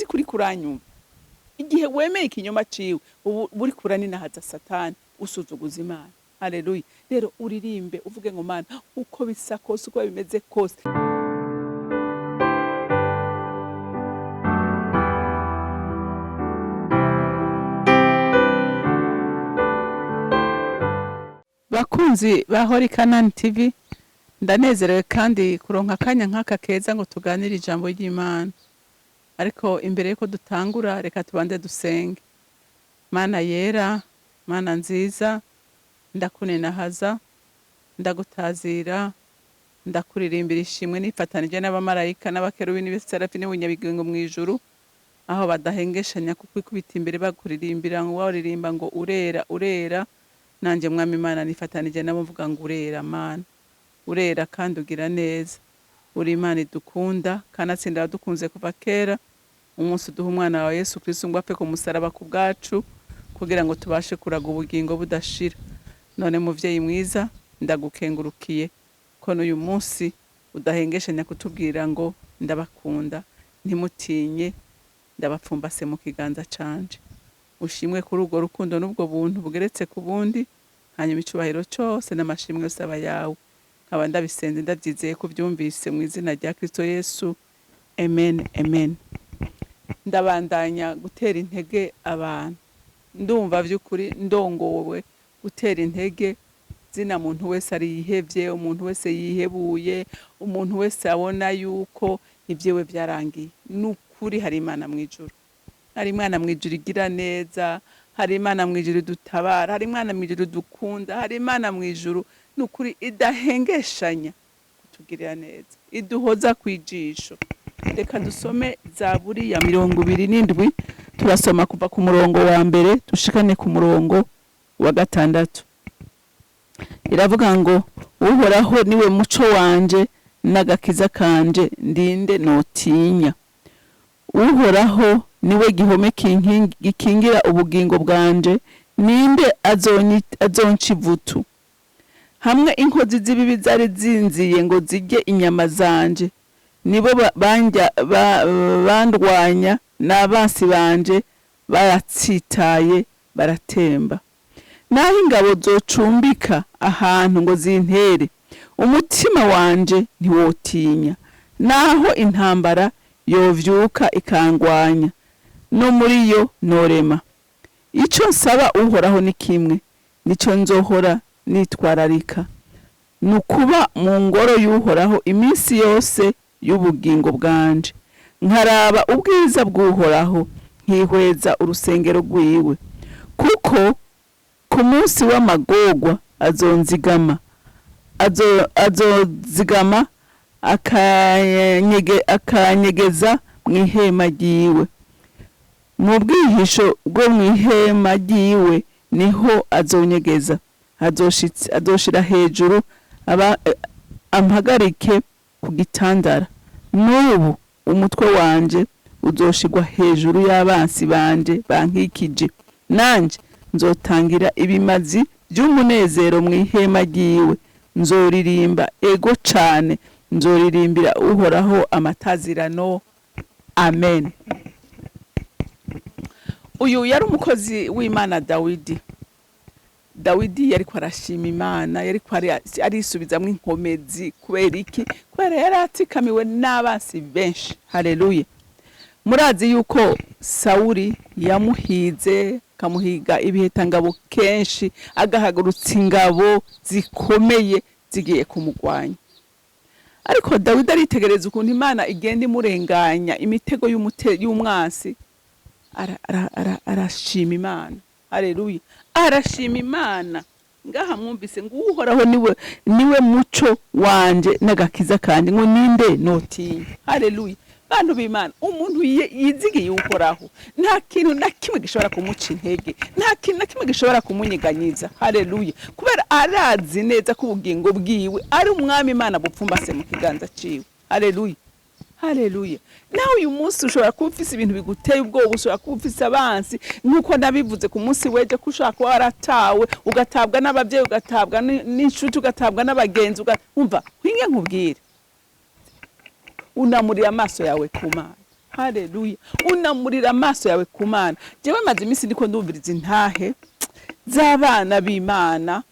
ndazi kuri kuranyumva igihe wemeye ikinyoma ciwe buri kuraninahaza satani usuzuguza Imana. Haleluya. Rero uririmbe uvuge ngo Mana uko bisa kose uko bimeze kose bakunzi bahori CANAAN TV, ndanezerewe kandi kuronka akanya nk'aka keza ngo tuganire ijambo ry'Imana. Ariko imbere yuko dutangura reka tubande dusenge. Mana yera, Mana nziza, ndakunenahaza, ndagutazira, ndakuririmbira ishimwe nifatanije n'abamarayika n'abakerubi n'ibiserafi n'ubunyabigingo mu ijuru, aho badahengeshanya kuko ikubita imbere bakuririmbira ngo waririmba ngo urera urera. Nanje Mwami Imana nifatanije nabo mvuga ngo urera Mana, urera kandi ugira neza. Uri Imana idukunda kanatsinda dukunze kuva kera. Umunsi duha umwana wa Yesu Kristo ngo apfe ku musaraba ku bwacu kugira ngo tubashe kuraga ubugingo budashira. None muvyeyi mwiza, ndagukengurukiye ko n'uyu munsi udahengeshanya kutubwira ngo ndabakunda, ntimutinye, ndabapfumbase mu kiganza canje. Ushimwe kuri urwo rukundo n'ubwo buntu bugeretse ku bundi, hanyuma icubahiro cyose n'amashimwe yose aba yawe. Nkaba ndabisenze ndabyizeye ko byumvise mu izina rya Kristo Yesu. Amen, amen. Ndabandanya gutera intege abantu. Ndumva vy'ukuri ndongowe gutera intege zina muntu wese ari yihevye, umuntu wese yihebuye, umuntu wese abona yuko ivyewe byarangiye. Nukuri hari Imana mwijuru. Hari Imana mwijuru igira neza, hari Imana mwijuru dutabara, hari Imana mwijuru dukunda, hari Imana mwijuru nukuri idahengeshanya kutugirira neza, iduhoza kwijisho. Reka dusome Zaburi ya 27, turasoma kuva ku murongo wa mbere dushikane ku murongo wa 6. Iravuga ngo Uhoraho niwe muco wanje n'agakiza kanje, ndinde notinya. Uhoraho niwe gihome gikingira ubugingo bwanje, ninde azonca ivutu. Hamwe inkozi z'ibibi zari zinziye ngo zirye inyama zanje, nibo bandwanya n'abasi banje baratsitaye baratemba. Naho ingabo zocumbika ahantu ngo zintere, umutima wanje ntiwotinya. Naho intambara yovyuka ikangwanya, no muri yo norema. Ico nsaba Uhoraho ni kimwe, nico nzohora nitwararika, nukuba mu ngoro y'Uhoraho iminsi yose y'ubugingo bwanje. Nkaraba ubwiza bw'Uhoraho, nkihweza urusengero rwiwe. Kuko ku munsi w'amagorwa azonzigama, azozigama akanyegeza mw'ihema ryiwe. Mu bwihisho bwo mw'ihema ryiwe niho azonyegeza. Azoshira hejuru ampagarike ku gitandara. N'ubu umutwe wanje uzoshigwa hejuru y'abansi banje bankikije. Nanje nzotangira ibimazi by'umunezero mw'ihema ryiwe. Nzoririmba ego cane, nzoririmbira Uhoraho amatazirano. Amen. Uyu yari umukozi w'Imana Dawidi. Dawidi yariko arashima Imana, yariko arisubizamwo inkomezi. Kubera iki? Kubera yaratsikamiwe n'abansi benshi. Haleluya. Murazi yuko Sawuli yamuhize, kamuhiga ibihetangabo kenshi, agahagurutsa ingabo zikomeye zigiye kumugwanya. Ariko Dawidi aritegereza ukuntu Imana igenda imurenganya imitego y'umwansi. Arashima Imana. Haleluya. Arashima Imana. Ngaha mwumvise ngo Uhoraho niwe muco wanje n'agakiza kandi, ngo ninde notinya. Haleluya. Bantu b'Imana, umuntu yizigiye Uhoraho, nta kintu na kimwe gishobora kumuca intege, nta kintu na kimwe gishobora kumunyiganyiza. Haleluya. Kubera arazi neza ko ubugingo bwiwe ari umwami Imana bupfumbase mu kiganza ciwe. Haleluya. Haleluya. Nawe uyu munsi ushobora kuba ufise ibintu biguteye ubwoba, ushobora kuba ufise abansi nkuko nabivuze ku munsi weje, ko ushobora kuba waratawe, ugatabwa n'abavyeyi, ugatabwa n'inshuti, ugatabwa n'abagenzi. Umva, hinge nkubwire, unamuriye amaso yawe ku Mana. haleluya. Unamurira amaso yawe ku Mana. Jewe maze iminsi ndiko ndumviriza intahe z'abana b'Imana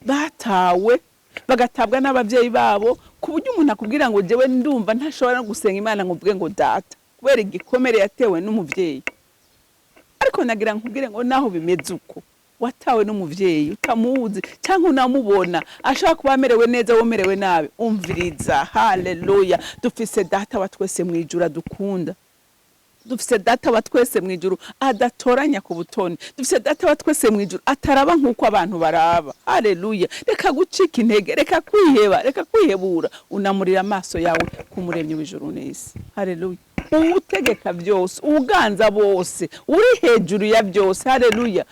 batawe bagatabwa n'abavyeyi babo, ku buryo umuntu akubwira ngo jewe ndumva ntashobora gusenga Imana ngo mvuge ngo data, kubera igikomere yatewe n'umuvyeyi. Ariko nagira nkubwire ngo naho bimeze uko, watawe n'umuvyeyi utamuzi cyangwa unamubona ashaka kuba amerewe neza womerewe nabi, umviriza, haleluya. Dufise data wa twese mwijuru dukunda. Dufise data wa twese mwijuru adatoranya ku butoni. Dufise data wa twese mwijuru ataraba nkuko abantu baraba, haleluya. Reka gucika intege, reka kwiheba, reka kwihebura, unamurira amaso yawe ku muremyi w'ijuru n'isi, haleluya. Utegeka byose, uganza bose, uri hejuru ya byose, haleluya.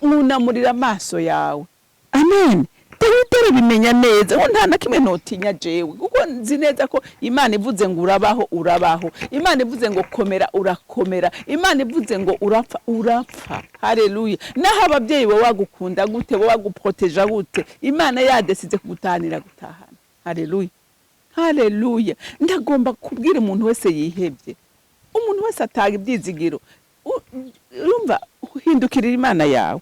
Unamurira amaso yawe, amen. Dawidi bimenya neza, nta na kimwe notinya jewe, kuko nzi neza ko Imana ivuze ngo urabaho urabaho, Imana ivuze ngo komera urakomera, Imana ivuze ngo urapfa urapfa, haleluya. Naho abavyeyi bo wagukunda gute, bo waguproteja gute, Imana yadesize kugutahanira gutahana, haleluya, haleluya. Ndagomba kubwira umuntu wese yihebye, umuntu wese ataga ibyizigiro, urumva uhindukirira Imana yawe,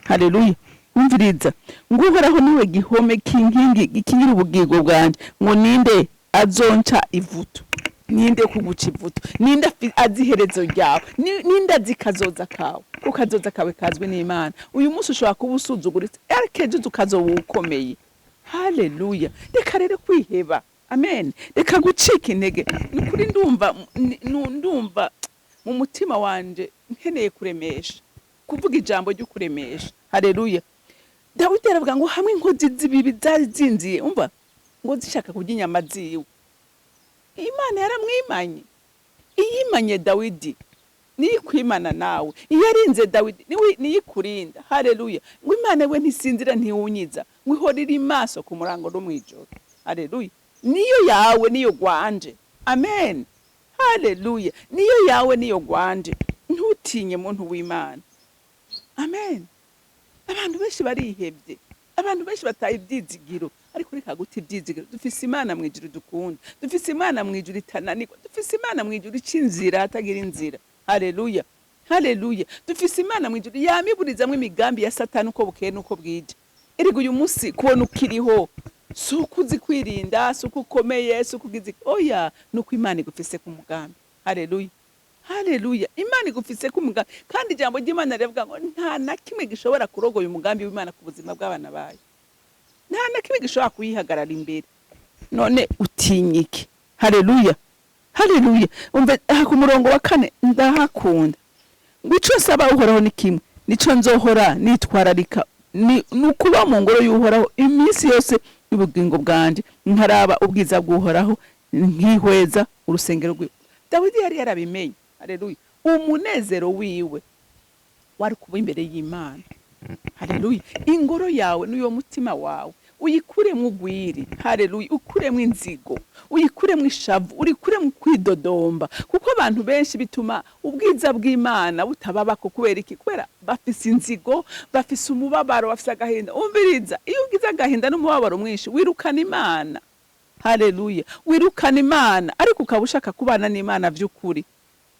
haleluya. Umviriza, ngo Uhoraho niwe gihome kinkingi gikingira ubugingo bwanje, ngo ninde azonca ivuto, ninde kuguca ivuto, ninde aziherezo ryawe, ninde azikazoza kawe, kuko kazoza kawe kazwe n'Imana. Uyu munsi ushobora kuba usuzuguritse, ariko ejo ukazoba ukomeye, haleluya. Reka rero kwiheba, amen. Reka gucika intege. Nukuri ndumva mu mutima wanje nkeneye kuremesha, kuvuga ijambo ryo kuremesha, haleluya. Dawidi aravuga ngo hamwe inkozi z'ibibi zari zinziye, umva, ngo zishaka kurya inyama ziwe, Imana yaramwimanye. Iyimanye Dawidi niyi kwimana nawe, iyarinze Dawidi niyi kurinda, haleluya. Ngo Imana we ntisinzira ntiwunyiza, ngo ihorira imaso ku murango no mwijoro, haleluya. Niyo yawe niyo gwanje, amen, haleluya. Niyo yawe niyo gwanje, ntutinye muntu w'Imana, amen. Abantu benshi barihebye, abantu benshi bataye ibyizigiro, ariko reka guta ibyizigiro. Dufise Imana mwijuru dukunda, dufise Imana mwijuru itananirwa, dufise Imana mwijuru icinzira hatagira inzira, haleluya, haleluya. Dufise Imana mwijuru yamiburizamwe imigambi ya Satani uko bukeye nuko bwije. Erega uyu munsi kubona ukiriho suko uzi kwirinda, suko ukomeye, suko ugize oya, nuko Imana igufise ku mugambi, haleluya, haleluya. Imana igufise ku mugambi, kandi ijambo ry'Imana rivuga ngo nta na kimwe gishobora kurogoya umugambi w'Imana ku buzima bw'abana bayo, nta na kimwe gishobora kuyihagarara imbere. None utinyike, haleluya, haleluya. Umve ku murongo wa 4 ndahakunda, ngo ico saba Uhoraho ni kimwe, nico nzohora nitwararika, nukuba mu ngoro y'Uhoraho iminsi yose y'ubugingo bwanje, nkaraba ubwiza bw'Uhoraho, nkihweza urusengero rwe. Dawidi yari yarabimenye, haleluya. Umunezero wiwe wari kuba imbere y'Imana, haleluya. Ingoro yawe n'uyo mutima wawe uyikuremwe ugwiri, haleluya. Ukuremwe inzigo, uyikuremwe ishavu, urikuremwe kwidodomba, kuko abantu benshi bituma ubwiza bw'Imana butababako. Kubera iki? Kubera bafise inzigo, bafise umubabaro, bafise agahinda. Umviriza, iyo ugize agahinda n'umubabaro mwinshi wirukana Imana, haleluya, wirukana Imana. Ariko ukaba ushaka kubana n'Imana vy'ukuri,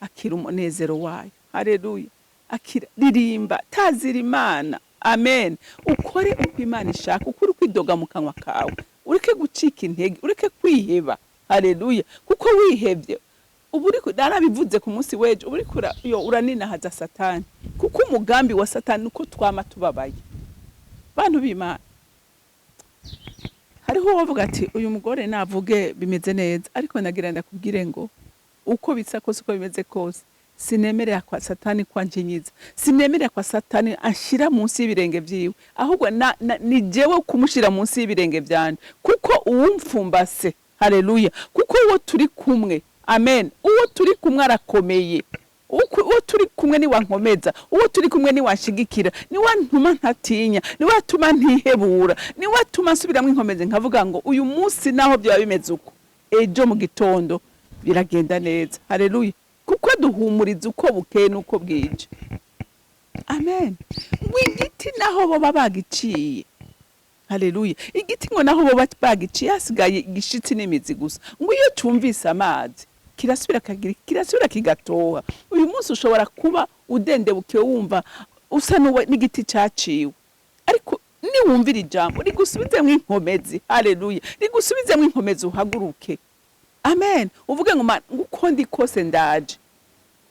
akira umunezero wayo, haleluya. Akira, ririmba, tazira Imana, amen. Ukore uko Imana ishaka, ukuri kwidoga mu kanwa kawe, ureke gucika intege, ureke kwiheba, haleluya. Kuko wihebye uburi narabivuze ku munsi weje, uburi uraninahaza Satani, kuko umugambi wa Satani uko twama tubabaye bantu b'Imana. Hariho uvuga ati uyu mugore navuge bimeze neza, ariko nagira ndakubwire ngo uko bitsa kose, uko bimeze kose, sinemerera kwa Satani kwanjinyiza, sinemerera kwa Satani ashira munsi y'ibirenge vyiwe, ahubwo ni jewe kumushira munsi y'ibirenge vyanje, kuko uwumfumbase, haleluya. Kuko uwo turi kumwe, amen, uwo turi kumwe arakomeye, uwo turi kumwe ni wankomeza, uwo turi kumwe ni wanshigikira, ni wantuma ntatinya, ni watuma ntihebura, ni watuma nsubiramo inkomeze nkavuga ngo uyu munsi naho byaba bimeze uko, ejo mu gitondo biragenda neza, haleluya. Kuko duhumuriza uko bukeye nuko bwije, amen. Igiti naho bo babagiciye, haleluya. Igiti ngo naho bo bagiciye hasigaye igishitsi n'imizi gusa, ngo iyo cyumvise amazi kirasubira kigatoha. Uyu munsi ushobora kuba udendebuke wumva usa n'igiti cyaciwe, ariko niwumvira ijambo rigusubizemo inkomezi. Haleluya, rigusubizemo inkomezi, uhaguruke. Amen. Uvuge ngo Mana, uko ndi kose ndaje,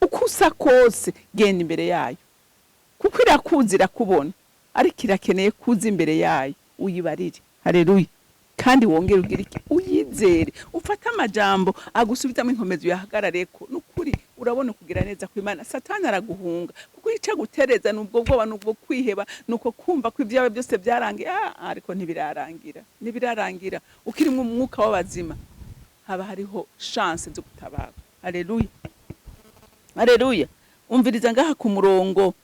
uko usa kose genda imbere yayo, kuko irakuzi, irakubona, ariko irakeneye kuza imbere yayo uyibarire. Haleluya. Kandi wongere ugira iki, uyizere, ufata amajambo agusubizamo inkomezi, uyahagarareko. Nukuri urabona kugira neza kw'Imana. Satani araguhunga kuko ica gutereza nubwo bwoba, nubwo kwiheba, nuko kumva ko ibyawe byose byarangiye. Ariko ntibirarangira. Ukiri mu mwuka w'abazima haba hariho chance zo gutabara. Haleluya, haleluya. Umviriza ngaha ku murongo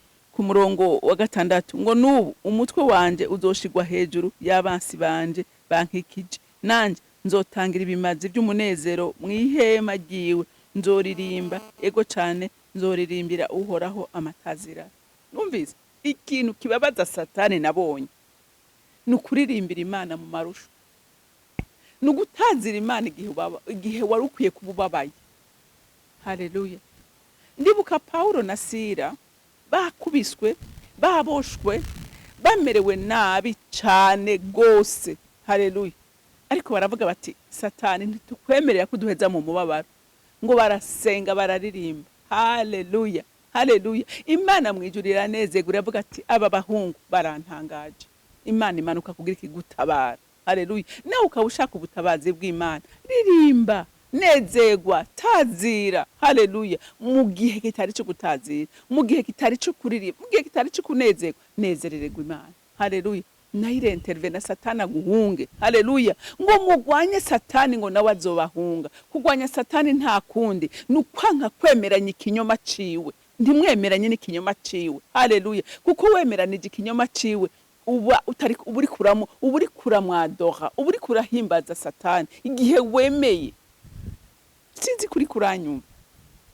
wa 6 ngo nubu umutwe wanje uzoshigwa hejuru y'abansi banje bankikije, nanje nzotangira ibimazi by'umunezero mw'ihema ryiwe, nzoririmba ego cyane, nzoririmbira uhoraho amatazira. Numvise ikintu kibabaza Satani nabonye nukuririmbira Imana mu marusho, nugutazira Imana igihe wari ukwiye kububabaye. Haleluya. Ndibuka Paulo na Sila bakubiswe, baboshwe, bamerewe nabi cyane gose. Haleluya. Ariko baravuga bati Satani ntitukwemerera kuduheza mu mubabaro, ngo barasenga, bararirimba. Haleluya, haleluya. Imana mwijurira nezegura, avuga ati aba bahungu barantangaje. Imana imanuka kugira ikigutabara. Haleluya. Nawe ukawushaka ubutabazi bw'Imana, ririmba, nezegwa, tazira. Haleluya. Mu gihe kitari cyo gutazira, mu gihe kitari cyo kuririmba, mu gihe kitari cyo kunezegwa, nezerererwa Imana. Haleluya. Naire intervene Satani aguhunge. Haleluya. Ngo mugwanye Satani ngo nawe azobahunga. Kugwanya Satani nta kundi nukwanka kwemeranya ikinyoma ciwe. Ntimwemeranye n'ikinyoma ciwe. Haleluya. Kuko wemeranije ikinyoma ciwe uba uri kuramwadora, uba uri kurahimbaza Satani. Igihe wemeye, sinzi kuri kuranyumva,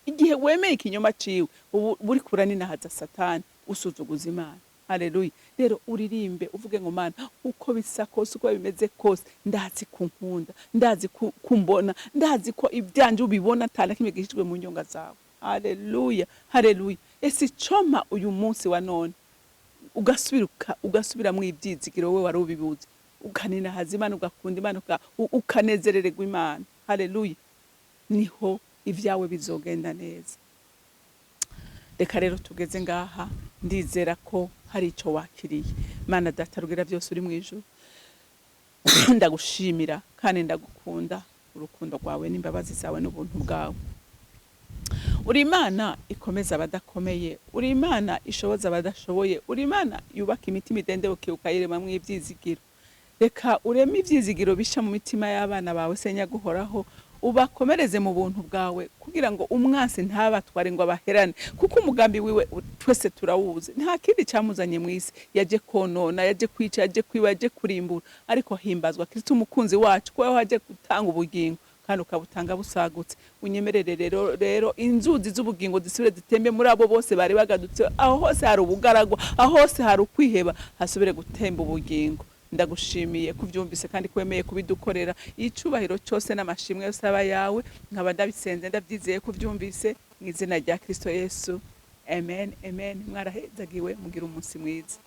igihe wemeye ikinyoma ciwe uba uri kuraninahaza Satani, usuzuguza Imana. Haleluya. Rero uririmbe uvuge ngo Mana, uko bisa kose, uko bimeze kose, ndazi kunkunda, ndazi kumbona, ndazi ko ibyanje ubibona atana kimwe gishijwe mu nyonga zawe. Haleluya, haleluya. Ese choma uyu munsi wa none ugasubira mu ibyizigiro we wari ubibuze, ukanina hazimana, ugakunda Imana, ukanezerererwa Imana. Haleluya. Niho ibyawe bizogenda neza. Reka rero tugeze ngaha, ndizera ko hari icyo wakiriye. Mana Data rugira byose uri mu ijuru, ndagushimira kandi ndagukunda. Urukundo rwawe n'imbabazi zawe n'ubuntu bwawe, uri Imana ikomeza abadakomeye, uri Imana ishoboza abadashoboye, uri Imana yubaka imitima idendebuke ukayirema mu ibyizigiro. Reka ureme ibyizigiro bisha mu mitima y'abana bawe, senya guhoraho, ubakomereze mu buntu bwawe, kugira ngo umwansi ntabatware ngo abaherane, kuko umugambi wiwe twese turawuzi. Nta kindi cyamuzanye mu isi, yaje konona, yaje kwica, yaje kwiba, yaje kurimbura. Ariko himbazwa Kristo umukunzi wacu, ko yaje gutanga ubugingo kandi ukabutanga busagutse. Unyemerere rero inzuzi z'ubugingo zisubire zitembe muri abo bose bari bagadutse. Aho hose hari ubugaragwa, aho hose hari ukwiheba, hasubire gutemba ubugingo. Ndagushimiye kuvyumvise kandi kwemeye kubidukorera. Icubahiro cyose n'amashimwe yose aba yawe, nkaba ndabisenze ndabyizeye kuvyumvise mu izina rya Kristo Yesu. Amen, amen. Mwarahezagiwe, mugira umunsi mwiza.